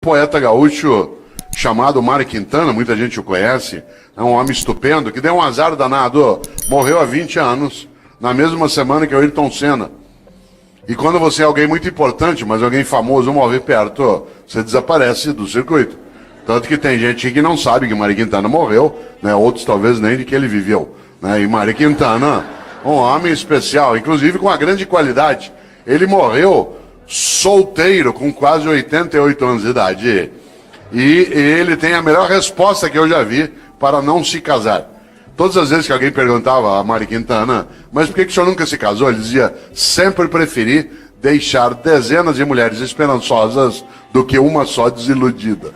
Poeta gaúcho chamado Mário Quintana, muita gente o conhece, é um homem estupendo, que deu um azar danado, morreu há 20 anos, na mesma semana que o Ayrton Senna. E quando você é alguém muito importante, mas alguém famoso morre perto, você desaparece do circuito. Tanto que tem gente que não sabe que Mário Quintana morreu, né? Outros talvez nem de que ele viveu. Né? E Mário Quintana, um homem especial, inclusive com uma grande qualidade. Ele morreu solteiro, com quase 88 anos de idade. E ele tem a melhor resposta que eu já vi para não se casar. Todas as vezes que alguém perguntava a Mário Quintana, mas por que o senhor nunca se casou? Ele dizia, sempre preferi deixar dezenas de mulheres esperançosas do que uma só desiludida.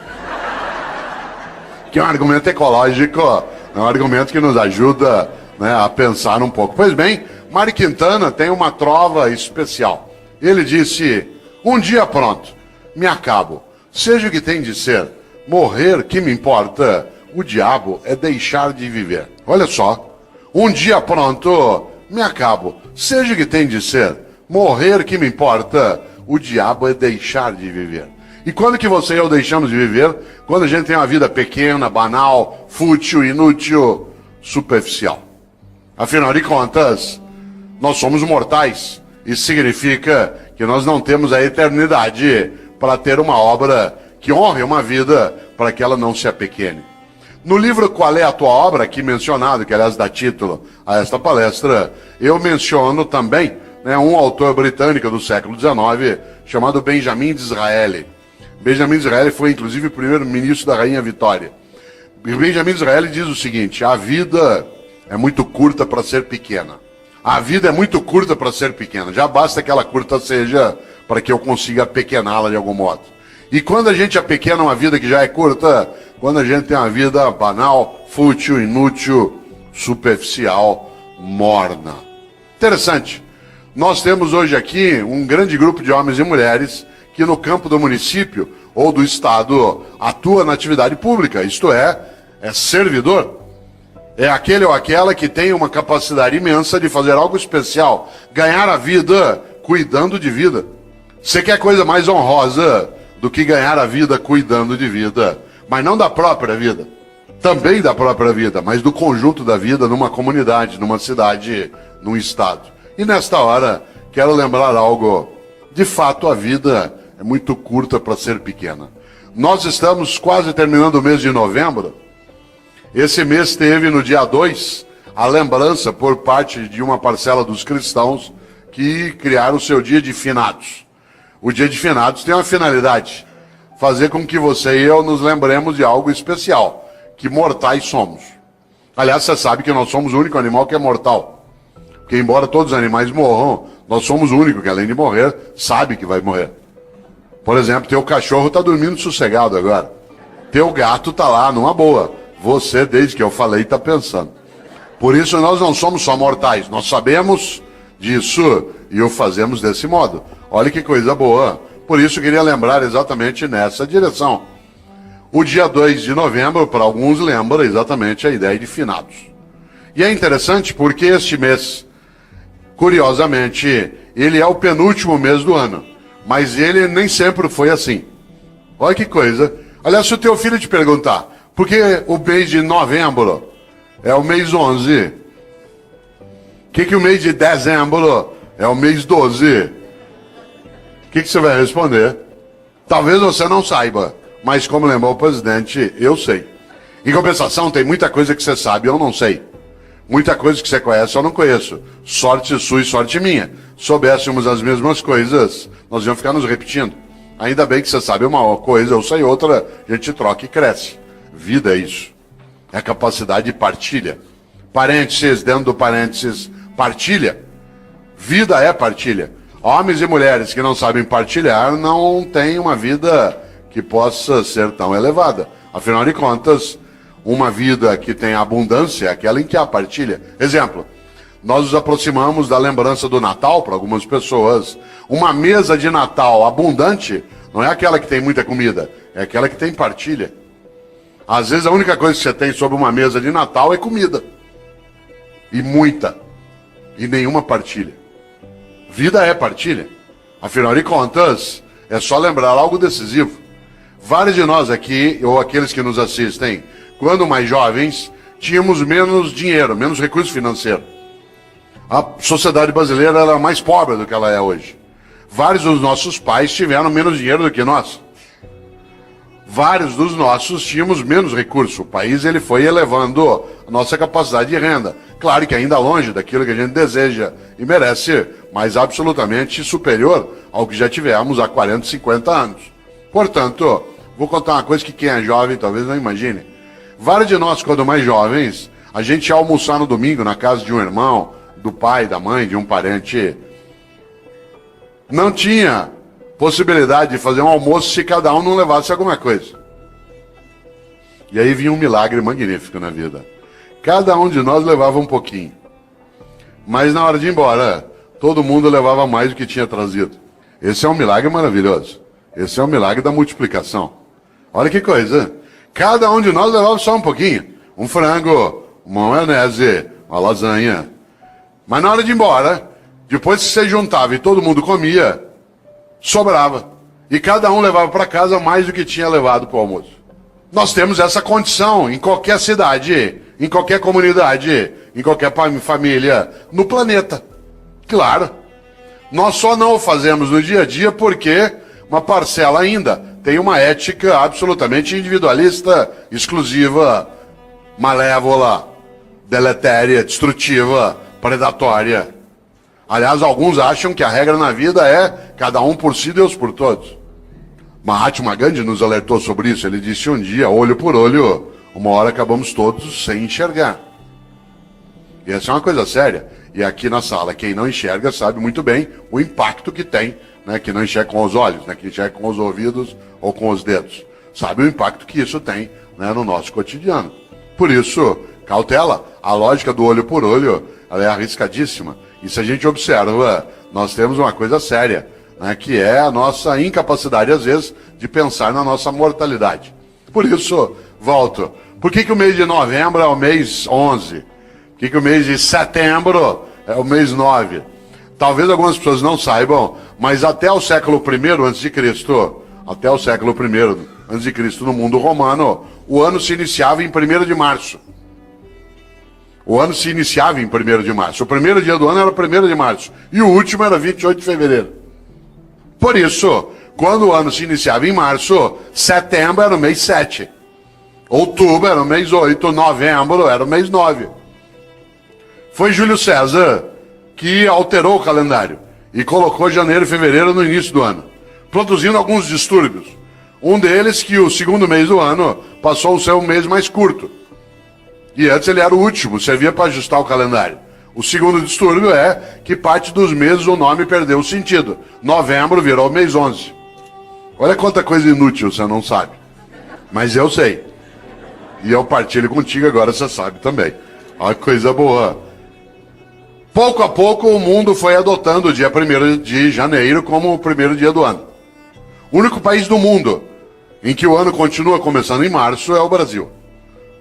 Que é um argumento ecológico, é um argumento que nos ajuda, né, a pensar um pouco. Pois bem, Mário Quintana tem uma trova especial. Ele disse, um dia pronto, me acabo, seja o que tem de ser, morrer que me importa, o diabo é deixar de viver. Olha só, um dia pronto, me acabo, seja o que tem de ser, morrer que me importa, o diabo é deixar de viver. E quando que você e eu deixamos de viver? Quando a gente tem uma vida pequena, banal, fútil, inútil, superficial. Afinal de contas, nós somos mortais. Isso significa que nós não temos a eternidade para ter uma obra que honre uma vida para que ela não se apequene. No livro Qual é a Tua Obra, aqui mencionado, que aliás dá título a esta palestra, eu menciono também, né, um autor britânico do século XIX chamado Benjamin Disraeli. Benjamin Disraeli foi inclusive o primeiro-ministro da Rainha Vitória. E Benjamin Disraeli diz o seguinte, a vida é muito curta para ser pequena. A vida é muito curta para ser pequena. Já basta que ela curta seja para que eu consiga apequená-la de algum modo. E quando a gente apequena uma vida que já é curta, quando a gente tem uma vida banal, fútil, inútil, superficial, morna. Interessante. Nós temos hoje aqui um grande grupo de homens e mulheres que no campo do município ou do estado atua na atividade pública, isto é servidor. É aquele ou aquela que tem uma capacidade imensa de fazer algo especial, ganhar a vida cuidando de vida. Você quer coisa mais honrosa do que ganhar a vida cuidando de vida, mas não da própria vida, também da própria vida, mas do conjunto da vida numa comunidade, numa cidade, num estado. E nesta hora, quero lembrar algo. De fato, a vida é muito curta para ser pequena. Nós estamos quase terminando o mês de novembro. Esse mês teve, no dia 2, a lembrança por parte de uma parcela dos cristãos que criaram o seu dia de finados. O dia de finados tem uma finalidade, fazer com que você e eu nos lembremos de algo especial, que mortais somos. Aliás, você sabe que nós somos o único animal que é mortal. Porque embora todos os animais morram, nós somos o único que, além de morrer, sabe que vai morrer. Por exemplo, teu cachorro está dormindo sossegado agora. Teu gato está lá, numa boa. Você, desde que eu falei, está pensando. Por isso nós não somos só mortais, nós sabemos disso e o fazemos desse modo. Olha que coisa boa. Por isso eu queria lembrar exatamente nessa direção. O dia 2 de novembro, para alguns, lembra exatamente a ideia de finados. E é interessante porque este mês, curiosamente, ele é o penúltimo mês do ano. Mas ele nem sempre foi assim. Olha que coisa. Aliás, se o teu filho te perguntar, por que o mês de novembro é o mês 11? Por que o mês de dezembro é o mês 12? O que você vai responder? Talvez você não saiba, mas como lembrou o presidente, eu sei. Em compensação, tem muita coisa que você sabe e eu não sei. Muita coisa que você conhece eu não conheço. Sorte sua e sorte minha. Soubéssemos as mesmas coisas, nós íamos ficar nos repetindo. Ainda bem que você sabe uma coisa, eu sei outra, a gente troca e cresce. Vida é isso. É a capacidade de partilha. Parênteses, dentro do parênteses, partilha. Vida é partilha. Homens e mulheres que não sabem partilhar não têm uma vida que possa ser tão elevada. Afinal de contas, uma vida que tem abundância é aquela em que há partilha. Exemplo, nós nos aproximamos da lembrança do Natal para algumas pessoas. Uma mesa de Natal abundante não é aquela que tem muita comida, é aquela que tem partilha. Às vezes a única coisa que você tem sobre uma mesa de Natal é comida. E muita. E nenhuma partilha. Vida é partilha. Afinal de contas, é só lembrar algo decisivo. Vários de nós aqui, ou aqueles que nos assistem, quando mais jovens, tínhamos menos dinheiro, menos recurso financeiro. A sociedade brasileira era mais pobre do que ela é hoje. Vários dos nossos pais tiveram menos dinheiro do que nós. Vários dos nossos tínhamos menos recurso. O país ele foi elevando a nossa capacidade de renda. Claro que ainda longe daquilo que a gente deseja e merece, mas absolutamente superior ao que já tivemos há 40, 50 anos. Portanto, vou contar uma coisa que quem é jovem talvez não imagine. Vários de nós, quando mais jovens, a gente ia almoçar no domingo na casa de um irmão, do pai, da mãe, de um parente. Não tinha possibilidade de fazer um almoço se cada um não levasse alguma coisa. E aí vinha um milagre magnífico na vida. Cada um de nós levava um pouquinho. Mas na hora de ir embora, todo mundo levava mais do que tinha trazido. Esse é um milagre maravilhoso. Esse é um milagre da multiplicação. Olha que coisa. Cada um de nós levava só um pouquinho. Um frango, uma maionese, uma lasanha. Mas na hora de ir embora, depois que você juntava e todo mundo comia, sobrava. E cada um levava para casa mais do que tinha levado para o almoço. Nós temos essa condição em qualquer cidade, em qualquer comunidade, em qualquer família, no planeta. Claro. Nós só não o fazemos no dia a dia porque uma parcela ainda tem uma ética absolutamente individualista, exclusiva, malévola, deletéria, destrutiva, predatória. Aliás, alguns acham que a regra na vida é cada um por si, Deus por todos. Mahatma Gandhi nos alertou sobre isso. Ele disse um dia, olho por olho, uma hora acabamos todos sem enxergar. E essa é uma coisa séria. E aqui na sala, quem não enxerga sabe muito bem o impacto que tem, né? Que não enxerga com os olhos, né? Que enxerga com os ouvidos ou com os dedos. Sabe o impacto que isso tem, né, no nosso cotidiano. Por isso, cautela. A lógica do olho por olho, ela é arriscadíssima. E se a gente observa, nós temos uma coisa séria, né, que é a nossa incapacidade, às vezes, de pensar na nossa mortalidade. Por isso, volto. Por que o mês de novembro é o mês 11? Por que o mês de setembro é o mês 9? Talvez algumas pessoas não saibam, mas até o século I a.C., até o século I a.C., no mundo romano, o ano se iniciava em 1º de março. O ano se iniciava em 1º de março. O primeiro dia do ano era 1º de março. E o último era 28 de fevereiro. Por isso, quando o ano se iniciava em março, setembro era o mês 7. Outubro era o mês 8. Novembro era o mês 9. Foi Júlio César que alterou o calendário e colocou janeiro e fevereiro no início do ano, produzindo alguns distúrbios. Um deles que o segundo mês do ano passou a ser um mês mais curto. E antes ele era o último, servia para ajustar o calendário. O segundo distúrbio é que parte dos meses o nome perdeu o sentido. Novembro virou mês 11. Olha quanta coisa inútil você não sabe. Mas eu sei. E eu partilho contigo, agora você sabe também. Olha que coisa boa. Pouco a pouco o mundo foi adotando o dia 1º de janeiro como o primeiro dia do ano. O único país do mundo em que o ano continua começando em março é o Brasil.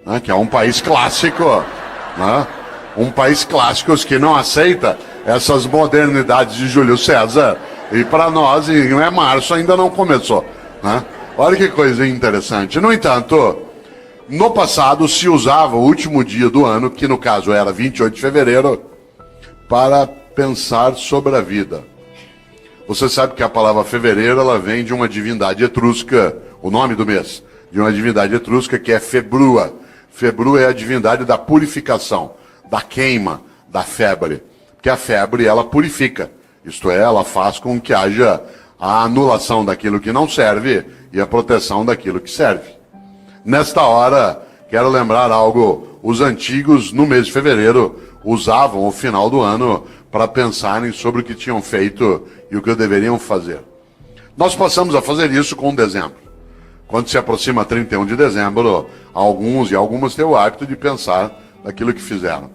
Né, que é um país clássico, né, um país clássico que não aceita essas modernidades de Júlio César, e para nós, não é março, ainda não começou. Né? Olha que coisa interessante. No entanto, no passado se usava o último dia do ano, que no caso era 28 de fevereiro, para pensar sobre a vida. Você sabe que a palavra fevereiro ela vem de uma divindade etrusca, o nome do mês, de uma divindade etrusca que é Februa. Februa é a divindade da purificação, da queima, da febre. Porque a febre, ela purifica. Isto é, ela faz com que haja a anulação daquilo que não serve e a proteção daquilo que serve. Nesta hora, quero lembrar algo. Os antigos, no mês de fevereiro, usavam o final do ano para pensarem sobre o que tinham feito e o que deveriam fazer. Nós passamos a fazer isso com dezembro. Quando se aproxima 31 de dezembro, alguns e algumas têm o hábito de pensar naquilo que fizeram.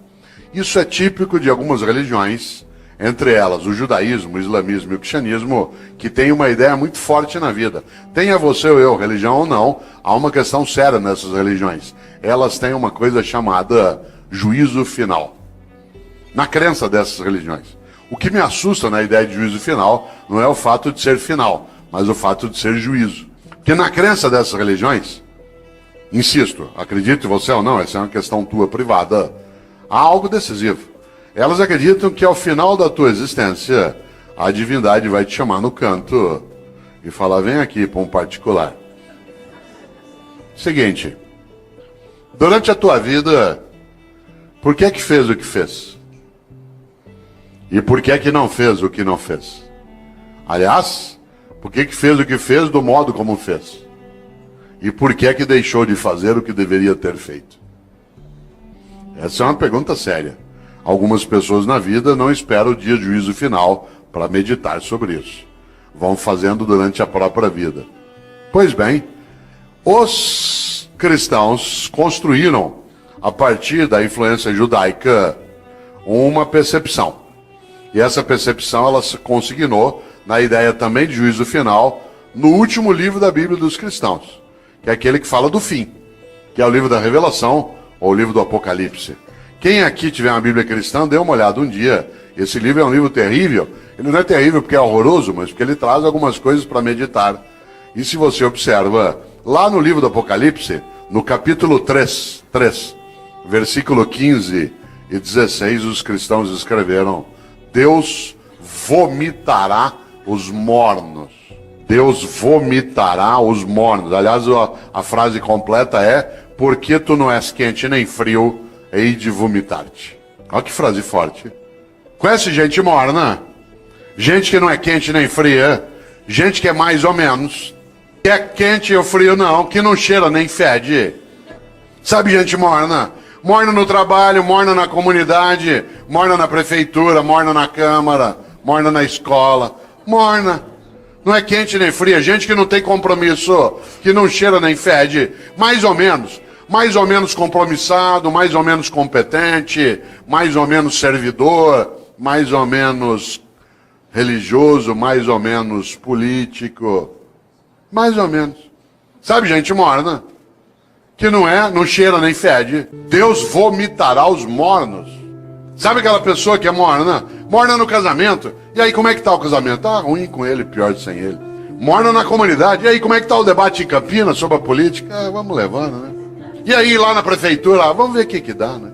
Isso é típico de algumas religiões, entre elas o judaísmo, o islamismo e o cristianismo, que tem uma ideia muito forte na vida. Tenha você ou eu religião ou não, há uma questão séria nessas religiões. Elas têm uma coisa chamada juízo final. Na crença dessas religiões. O que me assusta na ideia de juízo final não é o fato de ser final, mas o fato de ser juízo. Que na crença dessas religiões, insisto, acredite você ou não, essa é uma questão tua privada, há algo decisivo. Elas acreditam que ao final da tua existência, a divindade vai te chamar no canto e falar, vem aqui para um particular. Seguinte, durante a tua vida, por que fez o que fez? E por que não fez o que não fez? Aliás, por que fez o que fez do modo como fez? E por que deixou de fazer o que deveria ter feito? Essa é uma pergunta séria. Algumas pessoas na vida não esperam o dia de juízo final para meditar sobre isso. Vão fazendo durante a própria vida. Pois bem, os cristãos construíram, a partir da influência judaica, uma percepção. E essa percepção ela se consignou na ideia também de juízo final no último livro da Bíblia dos cristãos, que é aquele que fala do fim, que é o livro da Revelação ou o livro do Apocalipse. Quem aqui tiver uma Bíblia cristã, dê uma olhada um dia. Esse livro é um livro terrível. Ele não é terrível porque é horroroso, mas porque ele traz algumas coisas para meditar. E se você observa, lá no livro do Apocalipse, no capítulo 3, versículo 15 e 16, os cristãos escreveram: Deus vomitará os mornos. Deus vomitará os mornos. Aliás, a frase completa é: porque tu não és quente nem frio, hei de vomitar-te. Olha que frase forte. Conhece gente morna? Gente que não é quente nem fria. Gente que é mais ou menos. Que é quente ou frio não, que não cheira nem fede. Sabe gente morna? Morna no trabalho, morna na comunidade, morna na prefeitura, morna na câmara, morna na escola. Morna. Não é quente nem fria. Gente que não tem compromisso, que não cheira nem fede. Mais ou menos. Mais ou menos compromissado, mais ou menos competente, mais ou menos servidor, mais ou menos religioso, mais ou menos político. Mais ou menos. Sabe gente morna? Que não cheira nem fede. Deus vomitará os mornos. Sabe aquela pessoa que é morna? Morna no casamento. E aí, como é que tá o casamento? Tá ruim com ele, pior sem ele. Morna na comunidade. E aí, como é que tá o debate em Campinas sobre a política? Vamos levando, né? E aí, lá na prefeitura, vamos ver o que dá, né?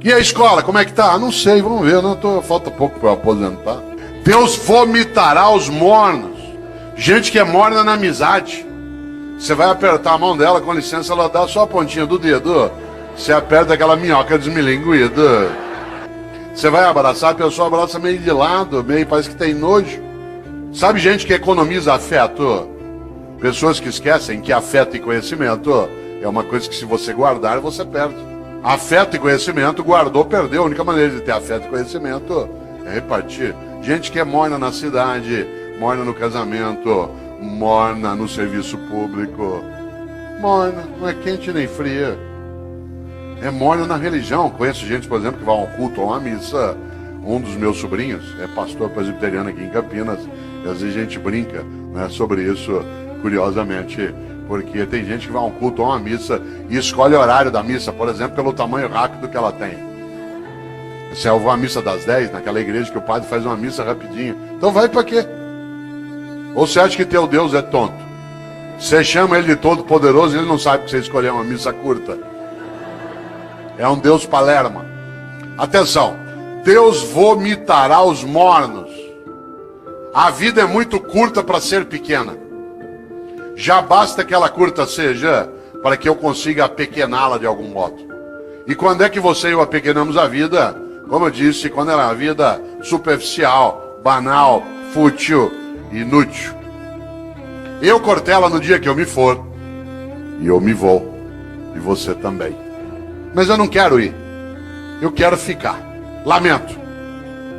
E a escola, como é que tá? Não sei, vamos ver. Falta pouco para eu aposentar. Deus vomitará os mornos. Gente que é morna na amizade. Você vai apertar a mão dela, com licença, ela dá só a pontinha do dedo. Você aperta aquela minhoca desmilinguida. Você vai abraçar, a pessoa abraça meio de lado, meio parece que tem nojo. Sabe gente que economiza afeto? Pessoas que esquecem que afeto e conhecimento é uma coisa que se você guardar, você perde. Afeto e conhecimento, guardou, perdeu. A única maneira de ter afeto e conhecimento é repartir. Gente que é morna na cidade, morna no casamento, morna no serviço público. Morna, não é quente nem fria. É morna na religião. Conheço gente, por exemplo, que vai a um culto ou a uma missa. Um dos meus sobrinhos é pastor presbiteriano aqui em Campinas. E às vezes a gente brinca, né, sobre isso, curiosamente. Porque tem gente que vai a um culto ou a uma missa e escolhe o horário da missa, por exemplo, pelo tamanho rápido que ela tem. Se eu vou à missa das 10, naquela igreja que o padre faz uma missa rapidinho. Então vai para quê? Ou você acha que teu Deus é tonto? Você chama ele de todo poderoso e ele não sabe que você escolheu uma missa curta. É um Deus palerma. Atenção. Deus vomitará os mornos. A vida é muito curta para ser pequena. Já basta que ela curta seja para que eu consiga apequená-la de algum modo. E quando é que você e eu apequenamos a vida? Como eu disse, quando ela é uma vida superficial, banal, fútil, inútil. Eu cortei ela no dia que eu me for. E eu me vou. E você também. Mas eu não quero ir. Eu quero ficar. Lamento.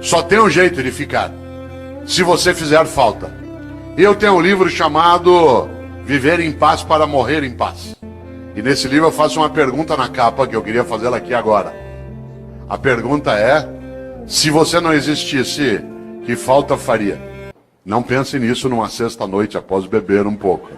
Só tem um jeito de ficar. Se você fizer falta. Eu tenho um livro chamado Viver em Paz para Morrer em Paz. E nesse livro eu faço uma pergunta na capa que eu queria fazer ela aqui agora. A pergunta é: se você não existisse, que falta faria? Não pense nisso numa sexta-noite após beber um pouco.